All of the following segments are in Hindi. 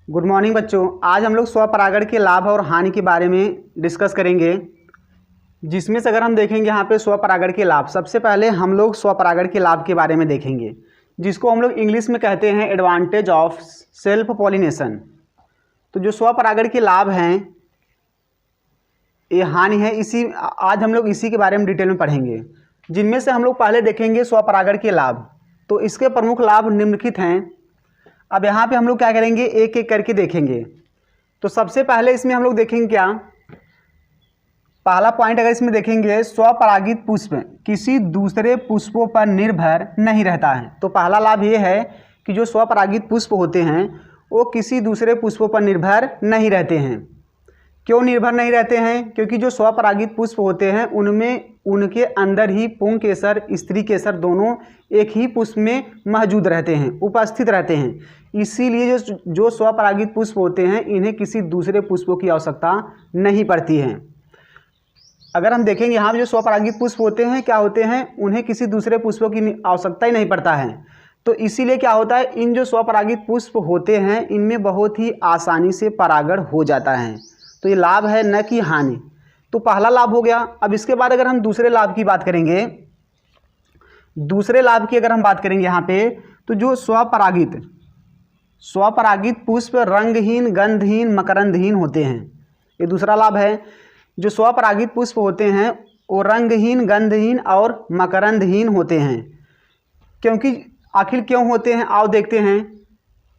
गुड मॉर्निंग बच्चों। आज हम लोग स्वपरागण के लाभ और हानि के बारे में डिस्कस करेंगे, जिसमें से अगर हम देखेंगे यहाँ पे स्वपरागण के लाभ, सबसे पहले हम लोग स्वपरागण के लाभ के बारे में देखेंगे, जिसको हम लोग इंग्लिश में कहते हैं एडवांटेज ऑफ सेल्फ पॉलिनेशन। तो जो स्वपरागण के लाभ हैं, ये हानि है, आज हम लोग इसी के बारे में डिटेल में पढ़ेंगे। जिनमें से हम लोग पहले देखेंगे स्वपरागण के लाभ। तो इसके प्रमुख लाभ निम्नलिखित हैं। अब यहाँ पे हम लोग क्या करेंगे, एक एक करके देखेंगे। तो सबसे पहले इसमें हम लोग देखेंगे क्या, पहला पॉइंट अगर इसमें देखेंगे, स्वपरागित पुष्प किसी दूसरे पुष्पों पर निर्भर नहीं रहता है। तो पहला लाभ ये है कि जो स्वपरागित पुष्प होते हैं वो किसी दूसरे पुष्पों पर निर्भर नहीं रहते हैं। क्यों निर्भर नहीं रहते हैं? क्योंकि जो स्वपरागित पुष्प होते हैं उनमें उनके अंदर ही पुंग केसर, स्त्री केसर दोनों एक ही पुष्प में मौजूद रहते हैं, उपस्थित रहते हैं। इसीलिए जो स्वपरागित पुष्प होते हैं इन्हें किसी दूसरे पुष्पों की आवश्यकता नहीं पड़ती है। अगर हम देखेंगे यहाँ जो स्वपरागित पुष्प होते हैं क्या होते हैं, उन्हें किसी दूसरे पुष्पों की आवश्यकता ही नहीं पड़ता है। तो इसीलिए क्या होता है, इन जो स्वपरागित पुष्प होते हैं इनमें बहुत ही आसानी से परागण हो जाता है। तो ये लाभ है, न कि हानि। तो पहला लाभ हो गया। अब इसके बाद अगर हम दूसरे लाभ की बात करेंगे, दूसरे लाभ की अगर हम बात करेंगे यहाँ पे, तो जो स्वपरागित पुष्प रंगहीन, गंधहीन, मकरंदहीन होते हैं। ये दूसरा लाभ है। जो स्वपरागित पुष्प होते हैं वो रंगहीन, गंधहीन और मकरंदहीन होते हैं। क्योंकि आखिर क्यों होते हैं, आओ देखते हैं।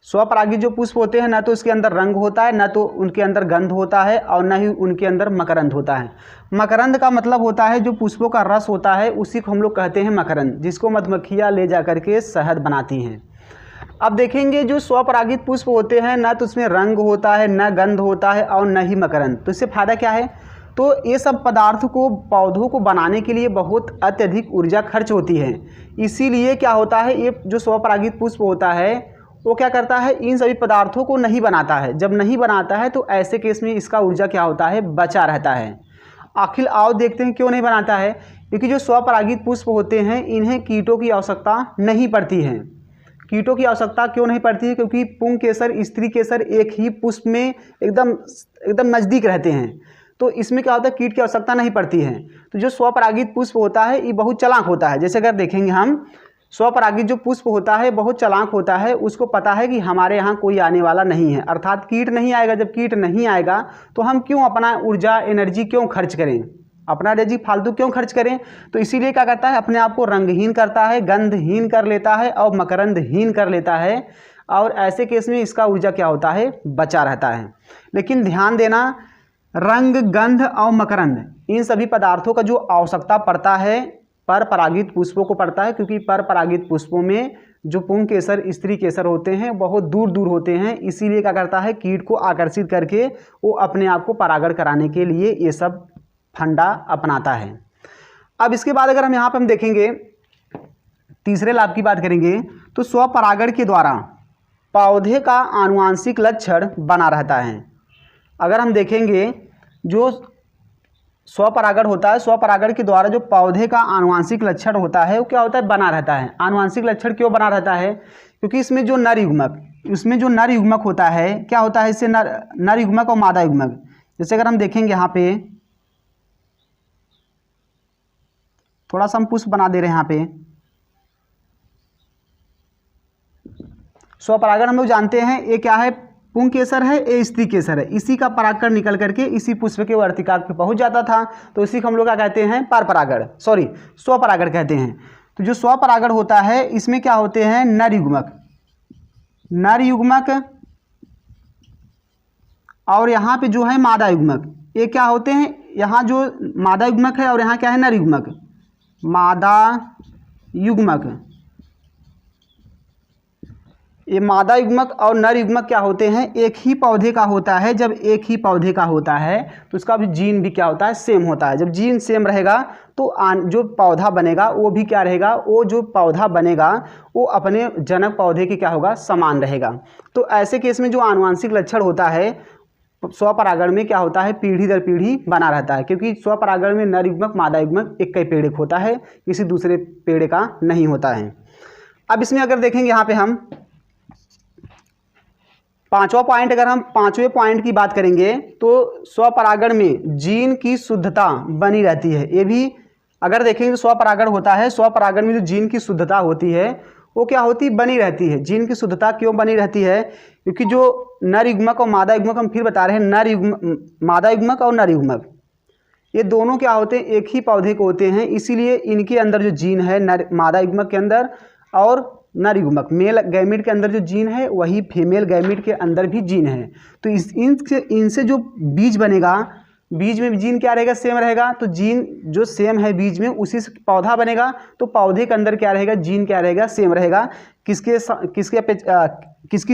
स्वपरागित जो पुष्प होते हैं ना तो उसके अंदर रंग होता है, ना तो उनके अंदर गंध होता है, और ना ही उनके अंदर मकरंद होता है। मकरंद का मतलब होता है जो पुष्पों का रस होता है, उसी को हम लोग कहते हैं मकरंद, जिसको मधुमक्खियाँ ले जा करके शहद बनाती हैं। अब देखेंगे जो स्वपरागित पुष्प होते हैं ना तो उसमें रंग होता है, ना गंध होता है, और न ही मकरंद। तो इससे फ़ायदा क्या है? तो ये सब पदार्थ को, पौधों को बनाने के लिए बहुत अत्यधिक ऊर्जा खर्च होती है। इसीलिए क्या होता है, ये जो स्वपरागित पुष्प होता है वो क्या करता है, इन सभी पदार्थों को नहीं बनाता है। जब नहीं बनाता है तो ऐसे केस में इसका ऊर्जा क्या होता है, बचा रहता है। आखिर आओ देखते हैं क्यों नहीं बनाता है। क्योंकि जो स्वपरागित पुष्प होते हैं इन्हें कीटों की आवश्यकता नहीं पड़ती है। कीटों की आवश्यकता क्यों नहीं पड़ती है? क्योंकि पुंग केसर, स्त्री केसर एक ही पुष्प में एकदम नज़दीक रहते हैं। तो इसमें क्या होता है, कीट की आवश्यकता नहीं पड़ती है। तो जो स्वपरागित पुष्प होता है ये बहुत चालाक होता है। जैसे अगर देखेंगे हम, स्वपरागित जो पुष्प होता है बहुत चालाक होता है। उसको पता है कि हमारे यहाँ कोई आने वाला नहीं है, अर्थात कीट नहीं आएगा। जब कीट नहीं आएगा तो हम क्यों अपना ऊर्जा, एनर्जी क्यों खर्च करें, अपना एनर्जी फालतू क्यों खर्च करें। तो इसीलिए क्या करता है, अपने आप को रंगहीन करता है, गंधहीन कर लेता है और मकरंदहीन कर लेता है। और ऐसे केस में इसका ऊर्जा क्या होता है, बचा रहता है। लेकिन ध्यान देना, रंग, गंध और मकरंद इन सभी पदार्थों का जो आवश्यकता पड़ता है पर परागित पुष्पों को पड़ता है। क्योंकि पर परागित पुष्पों में जो पुंग केसर, स्त्री केसर होते हैं बहुत दूर दूर होते हैं। इसीलिए क्या करता है, कीट को आकर्षित करके वो अपने आप को परागण कराने के लिए ये सब फंडा अपनाता है। अब इसके बाद अगर हम यहाँ पर हम देखेंगे, तीसरे लाभ की बात करेंगे, तो स्वपरागण के द्वारा पौधे का आनुवांशिक लक्षण बना रहता है। अगर हम देखेंगे जो स्वपरागण होता है, स्वपरागण के द्वारा जो पौधे का आनुवांशिक लक्षण होता है वो क्या होता है, बना रहता है। आनुवांशिक लक्षण क्यों बना रहता है? क्योंकि इसमें जो नर युग्मक होता है, क्या होता है इससे, नर युग्मक और मादा युग्मक। जैसे अगर हम देखेंगे यहाँ पे, थोड़ा सा हम पुष्प बना दे रहे हैं यहाँ पे। स्वपरागण हम लोग जानते हैं ये क्या है, पुंग केसर है, ये स्त्री केसर है। इसी का परागकण निकल करके इसी पुष्प के वर्तिकाग्र पे पहुंच जाता था। तो इसी को हम लोग क्या कहते हैं, स्वपरागण कहते हैं। तो जो स्वपरागण होता है इसमें क्या होते हैं, नर युग्मक और यहाँ पे जो है मादा युग्मक। ये क्या होते हैं, यहाँ जो मादा युग्मक है और यहाँ क्या है, नर युग्मक, मादा युग्मक। ये मादा युग्मक और नर युग्मक क्या होते हैं, एक ही पौधे का होता है। जब एक ही पौधे का होता है तो उसका भी जीन भी क्या होता है, सेम होता है। जब जीन सेम रहेगा तो जो पौधा बनेगा वो भी क्या रहेगा, वो जो पौधा बनेगा वो अपने जनक पौधे के क्या होगा, समान रहेगा। तो ऐसे केस में जो आनुवांशिक लक्षण होता है स्वपरागण में क्या होता है, पीढ़ी दर पीढ़ी बना रहता है। क्योंकि स्वपरागण में नर युग्मक, मादा युग्मक एक ही पेड़ होता है, किसी दूसरे पेड़ का नहीं होता है। अब इसमें अगर देखेंगे यहाँ पे हम, पांचवा पॉइंट, अगर हम पांचवें पॉइंट की बात करेंगे तो स्वपरागण में जीन की शुद्धता बनी रहती है। ये भी अगर देखेंगे तो स्वपरागण होता है, स्वपरागण में जो जीन की शुद्धता होती है वो क्या होती है, बनी रहती है। जीन की शुद्धता क्यों बनी रहती है, क्योंकि जो नर युग्मक और मादा युग्मक, हम फिर बता रहे हैं, नर युग्मक, मादा युग्मक और नर युग्मक, ये दोनों क्या होते हैं, एक ही पौधे के होते हैं। इसीलिए इनके अंदर जो जीन है नर मादा युग्मक के अंदर और नर युग्मक मेल गैमीट के अंदर जो जीन है वही फीमेल गैमीट के अंदर भी जीन है। तो इनसे जो बीज बनेगा, बीज में जीन क्या रहेगा, सेम रहेगा। तो जीन जो सेम है बीज में, उसी से पौधा बनेगा। तो पौधे के अंदर क्या रहेगा, जीन क्या रहेगा, सेम रहेगा। किसकी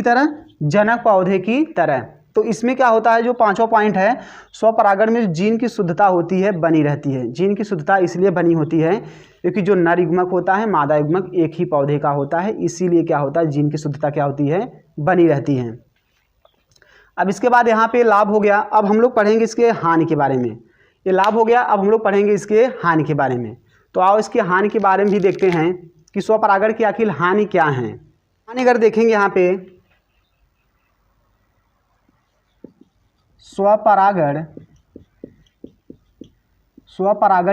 तरह, जनक पौधे की तरह। तो इसमें क्या होता है, जो पांचवा पॉइंट है, स्वपरागण में जीन की शुद्धता होती है, बनी रहती है। जीन की शुद्धता इसलिए बनी होती है क्योंकि जो नर युग्मक होता है, मादा युग्मक एक ही पौधे का होता है, इसीलिए क्या होता है, जीन की शुद्धता क्या होती है, बनी रहती है। अब इसके बाद यहाँ पे लाभ हो गया। अब हम लोग पढ़ेंगे इसके हानि के बारे में। ये लाभ हो गया, अब हम लोग पढ़ेंगे इसके हानि के बारे में। तो आओ इसके हानि के बारे में भी देखते हैं कि स्वपरागण की आखिर हानि क्या है। हानि अगर देखेंगे यहाँ पे, स्वपरागण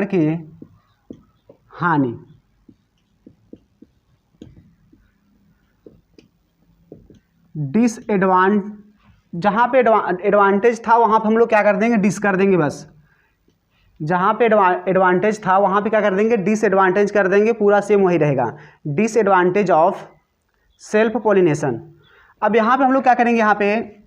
के हानि, जहाँ पे एडवांटेज था वहाँ पे हम लोग क्या कर देंगे, डिस कर देंगे। बस जहाँ पे एडवांटेज था वहाँ पे क्या कर देंगे, डिसएडवांटेज कर देंगे। पूरा सेम वही रहेगा, डिसएडवांटेज ऑफ सेल्फ पॉलिनेशन। अब यहाँ पे हम लोग क्या करेंगे, यहाँ पे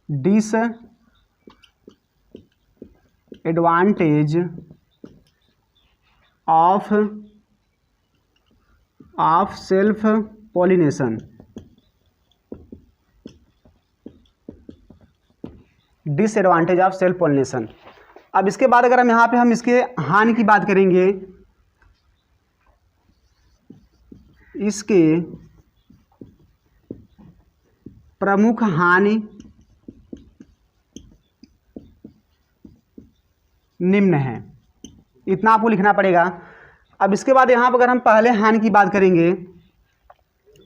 disadvantage of self pollination, disadvantage of self pollination. अब इसके बाद अगर हम यहाँ पे हम इसके हानि की बात करेंगे, इसके प्रमुख हानि निम्न है, इतना आपको लिखना पड़ेगा। अब इसके बाद यहाँ पर अगर हम पहले हानि की बात करेंगे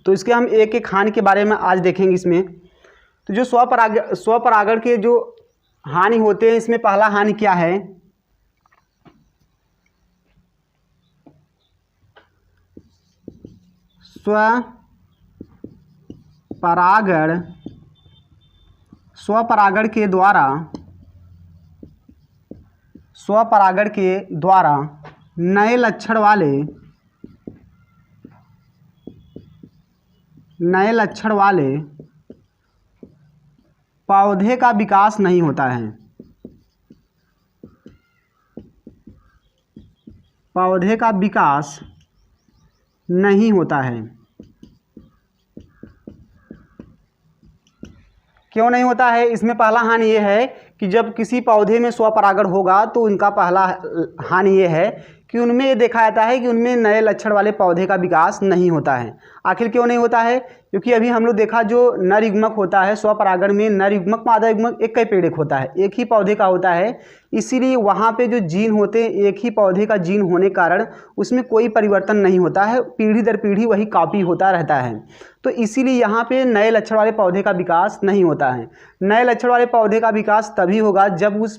तो इसके हम एक एक हानि के बारे में आज देखेंगे इसमें। तो जो स्वपरागण के जो हानि होते हैं, इसमें पहला हानि क्या है, स्वपरागण के द्वारा नए लक्षण वाले पौधे का विकास नहीं होता है। पौधे का विकास नहीं होता है। क्यों नहीं होता है, इसमें पहला हानि ये है कि जब किसी पौधे में स्वपरागण होगा तो उनका पहला हानि ये है कि उनमें ये देखा जाता है कि उनमें नए लक्षण वाले पौधे का विकास नहीं होता है। आखिर क्यों नहीं होता है, क्योंकि अभी हम लोग देखा जो नर युग्मक होता है, स्वपरागण में नर युग्मक मादा युग्मक एक का पेड़ एक होता है, एक ही पौधे का होता है। इसीलिए वहाँ पे जो जीन होते हैं, एक ही पौधे का जीन होने के कारण उसमें कोई परिवर्तन नहीं होता है, पीढ़ी दर पीढ़ी वही कॉपी होता रहता है। तो इसीलिए यहाँ पे नए लक्षण वाले पौधे का विकास नहीं होता है। नए लक्षण वाले पौधे का विकास तभी होगा जब उस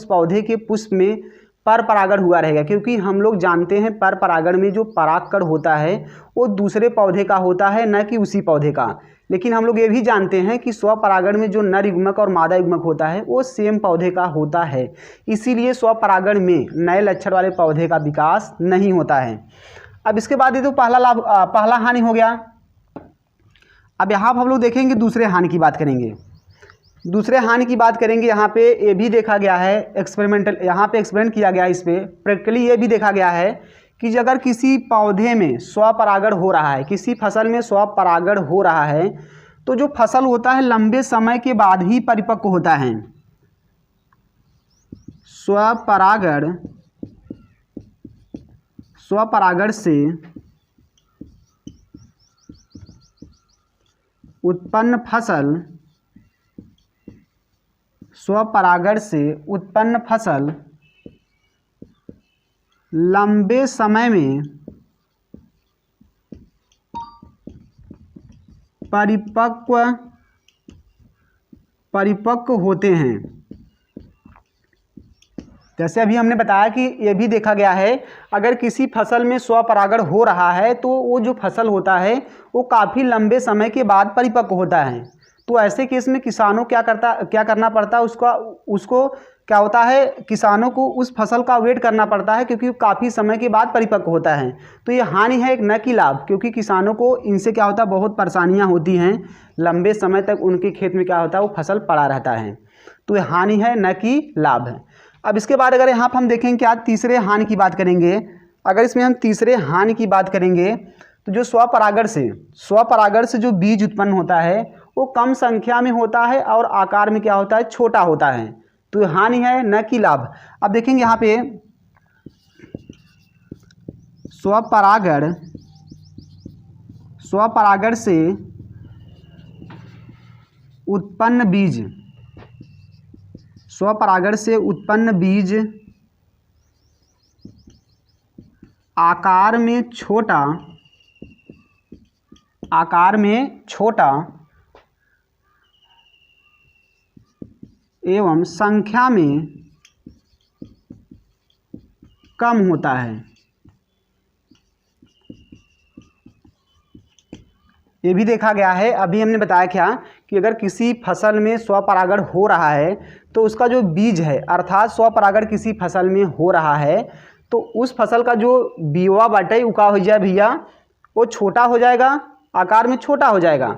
पौधे के पुष्प में पर परागण हुआ रहेगा, क्योंकि हम लोग जानते हैं पर परागण में जो परागकण होता है वो दूसरे पौधे का होता है, न कि उसी पौधे का। लेकिन हम लोग ये भी जानते हैं कि स्वपरागण में जो नर युग्मक और मादा युग्मक होता है वो सेम पौधे का होता है। इसीलिए स्वपरागण में नए लक्षण वाले पौधे का विकास नहीं होता है। अब इसके बाद ये तो पहला हानि हो गया। अब यहाँ पर हम लोग देखेंगे दूसरे हानि की बात करेंगे। दूसरे हानि की बात करेंगे, यहाँ पे ये भी देखा गया है एक्सपेरिमेंटल, यहाँ पे एक्सपेरिमेंट किया गया है, इस पे प्रैक्टिकली ये भी देखा गया है कि अगर किसी पौधे में स्वपरागण हो रहा है, किसी फसल में स्वपरागण हो रहा है, तो जो फसल होता है लंबे समय के बाद ही परिपक्व होता है। स्वपरागण से उत्पन्न फसल लंबे समय में परिपक्व होते हैं। जैसे अभी हमने बताया कि ये भी देखा गया है, अगर किसी फसल में स्वपरागण हो रहा है तो वो जो फसल होता है वो काफ़ी लंबे समय के बाद परिपक्व होता है। तो ऐसे केस में किसानों क्या करना पड़ता है, उसको क्या होता है, किसानों को उस फसल का वेट करना पड़ता है, क्योंकि काफ़ी समय के बाद परिपक्व होता है। तो ये हानि है एक, न कि लाभ, क्योंकि किसानों को इनसे क्या होता है, बहुत परेशानियाँ होती हैं, लंबे समय तक उनके खेत में क्या होता है, वो फसल पड़ा रहता है। तो ये हानि है, न कि लाभ है। अब इसके बाद अगर यहाँ पर हम देखेंगे क्या, तीसरे हानि की बात करेंगे। अगर इसमें हम तीसरे हानि की बात करेंगे तो जो स्वपरागण से जो बीज उत्पन्न होता है वो कम संख्या में होता है और आकार में क्या होता है, छोटा होता है। तो हानि है, न कि लाभ। अब देखेंगे यहाँ पे स्वपरागण से उत्पन्न बीज आकार में छोटा एवं संख्या में कम होता है। ये भी देखा गया है, अभी हमने बताया क्या कि अगर किसी फसल में स्वपरागण हो रहा है तो उसका जो बीज है, अर्थात स्वपरागण किसी फसल में हो रहा है तो उस फसल का जो बीवा बाटे उका हो जाए भैया, वो छोटा हो जाएगा, आकार में छोटा हो जाएगा,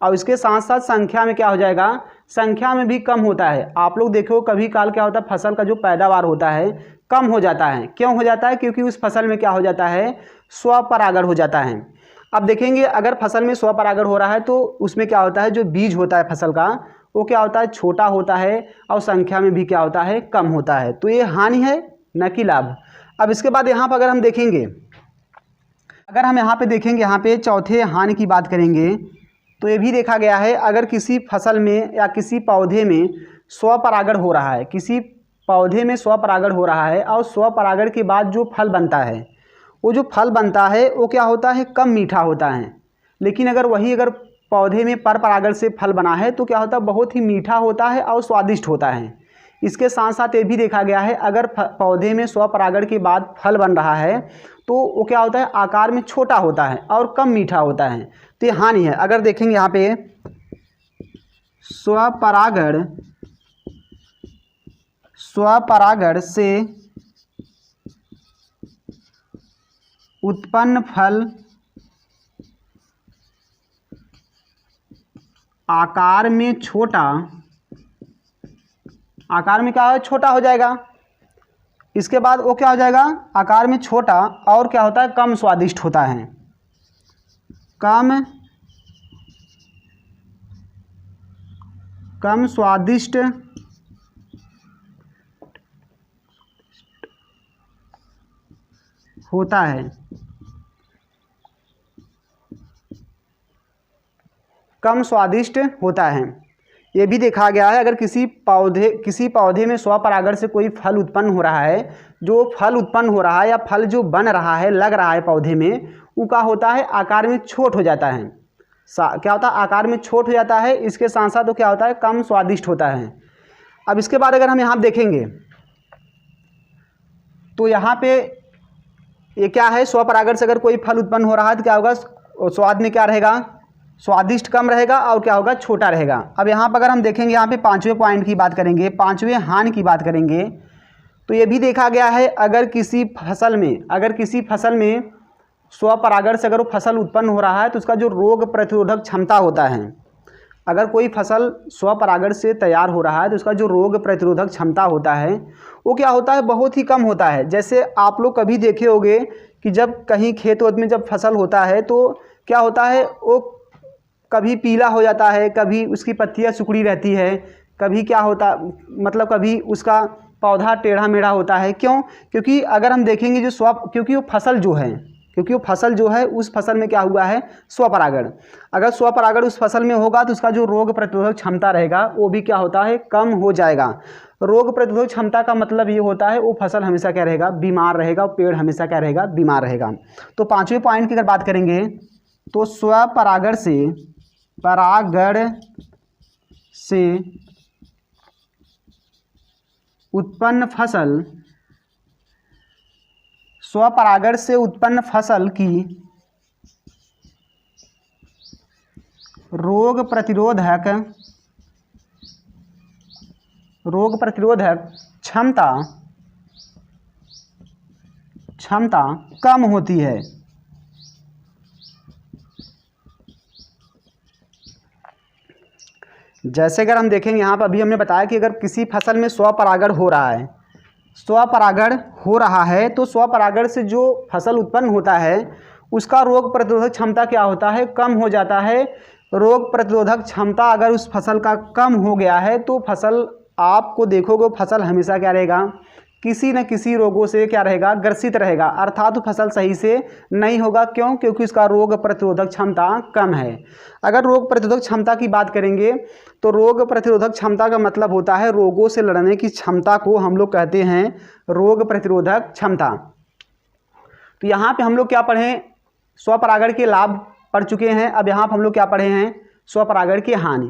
और इसके साथ साथ संख्या में क्या हो जाएगा, संख्या में भी कम होता है। आप लोग देखो कभी काल क्या होता है, फसल का जो पैदावार होता है कम हो जाता है। क्यों हो जाता है, क्योंकि उस फसल में क्या हो जाता है, स्वपरागण हो जाता है। अब देखेंगे अगर फसल में स्वपरागण हो रहा है तो उसमें क्या होता है, जो बीज होता है फसल का वो क्या होता है, छोटा होता है और संख्या में भी क्या होता है, कम होता है। तो ये हानि है, न कि लाभ। अब इसके बाद यहाँ पर अगर हम देखेंगे, यहाँ पे चौथे हानि की बात करेंगे तो ये भी देखा गया है, अगर किसी फसल में या किसी पौधे में स्वपरागण हो रहा है, और स्वपरागण के बाद जो फल बनता है, वो जो फल बनता है वो क्या होता है, कम मीठा होता है। लेकिन अगर पौधे में परपरागण से फल बना है तो क्या होता है, बहुत ही मीठा होता है और स्वादिष्ट होता है। इसके साथ साथ ये भी देखा गया है, अगर पौधे में स्वपरागण के बाद फल बन रहा है तो वो क्या होता है, आकार में छोटा होता है और कम मीठा होता है। तो ये हानि है। अगर देखेंगे यहाँ पे स्वपरागण से उत्पन्न फल आकार में क्या है, छोटा हो जाएगा। इसके बाद वो क्या हो जाएगा, आकार में छोटा, और क्या होता है, कम स्वादिष्ट होता है, कम स्वादिष्ट होता है। कम स्वादिष्ट होता है। ये भी देखा गया है, अगर किसी पौधे में स्वपरागण से कोई फल उत्पन्न हो रहा है, जो फल उत्पन्न हो रहा है या फल जो बन रहा है, लग रहा है पौधे में, वो क्या होता है, आकार में छोट हो जाता है। क्या होता है, आकार में छोट हो जाता है। इसके साथ साथ तो क्या होता है, कम स्वादिष्ट होता है। अब इसके बाद अगर हम यहाँ देखेंगे तो यहाँ पे ये क्या है, स्वपरागण से अगर कोई फल उत्पन्न हो रहा है तो क्या होगा, स्वाद में क्या रहेगा, स्वादिष्ट कम रहेगा और क्या होगा, छोटा रहेगा। अब यहाँ पर अगर हम देखेंगे, यहाँ पे पांचवें पॉइंट की बात करेंगे, पांचवें हानि की बात करेंगे तो ये भी देखा गया है, अगर किसी फसल में स्वपरागण से अगर वो फसल उत्पन्न हो रहा है तो उसका जो रोग प्रतिरोधक क्षमता होता है, अगर कोई फसल स्वपरागण से तैयार हो रहा है तो उसका जो रोग प्रतिरोधक क्षमता होता है वो क्या होता है, बहुत ही कम होता है। जैसे आप लोग कभी देखे होंगे कि जब कहीं खेत में जब फसल होता है तो क्या होता है, वो कभी पीला हो जाता है, कभी उसकी पत्तियां सिकुड़ी रहती है, कभी क्या होता, मतलब कभी उसका पौधा टेढ़ा मेढ़ा होता है। क्यों, क्योंकि अगर हम देखेंगे क्योंकि वो फसल जो है उस फसल में क्या हुआ है, स्वपरागण। अगर स्वपरागण उस फसल में होगा तो उसका जो रोग प्रतिरोधक क्षमता रहेगा वो भी क्या होता है, कम हो जाएगा। रोग प्रतिरोधक क्षमता का मतलब ये होता है वो फसल हमेशा क्या रहेगा, बीमार रहेगा, पेड़ हमेशा क्या रहेगा, बीमार रहेगा। तो पांचवें पॉइंट की अगर बात करेंगे तो स्वपरागण से उत्पन्न फसल की रोग प्रतिरोधक क्षमता कम होती है। जैसे अगर हम देखेंगे यहाँ पर अभी हमने बताया कि अगर किसी फसल में स्वपरागण हो रहा है तो स्वपरागण से जो फसल उत्पन्न होता है उसका रोग प्रतिरोधक क्षमता क्या होता है, कम हो जाता है। रोग प्रतिरोधक क्षमता अगर उस फसल का कम हो गया है तो फसल, आपको देखोगे फसल हमेशा क्या रहेगा, किसी न किसी रोगों से क्या रहेगा, ग्रसित रहेगा, अर्थात फसल सही से नहीं होगा। क्यों? क्योंकि उसका रोग प्रतिरोधक क्षमता कम है। अगर रोग प्रतिरोधक क्षमता की बात करेंगे तो रोग प्रतिरोधक क्षमता का मतलब होता है रोगों से लड़ने की क्षमता को हम लोग कहते हैं रोग प्रतिरोधक क्षमता। तो यहाँ पे हम लोग क्या पढ़े, स्वपरागण के लाभ पढ़ चुके हैं। अब यहाँ पर हम लोग क्या पढ़े हैं, स्वपरागण की हानि।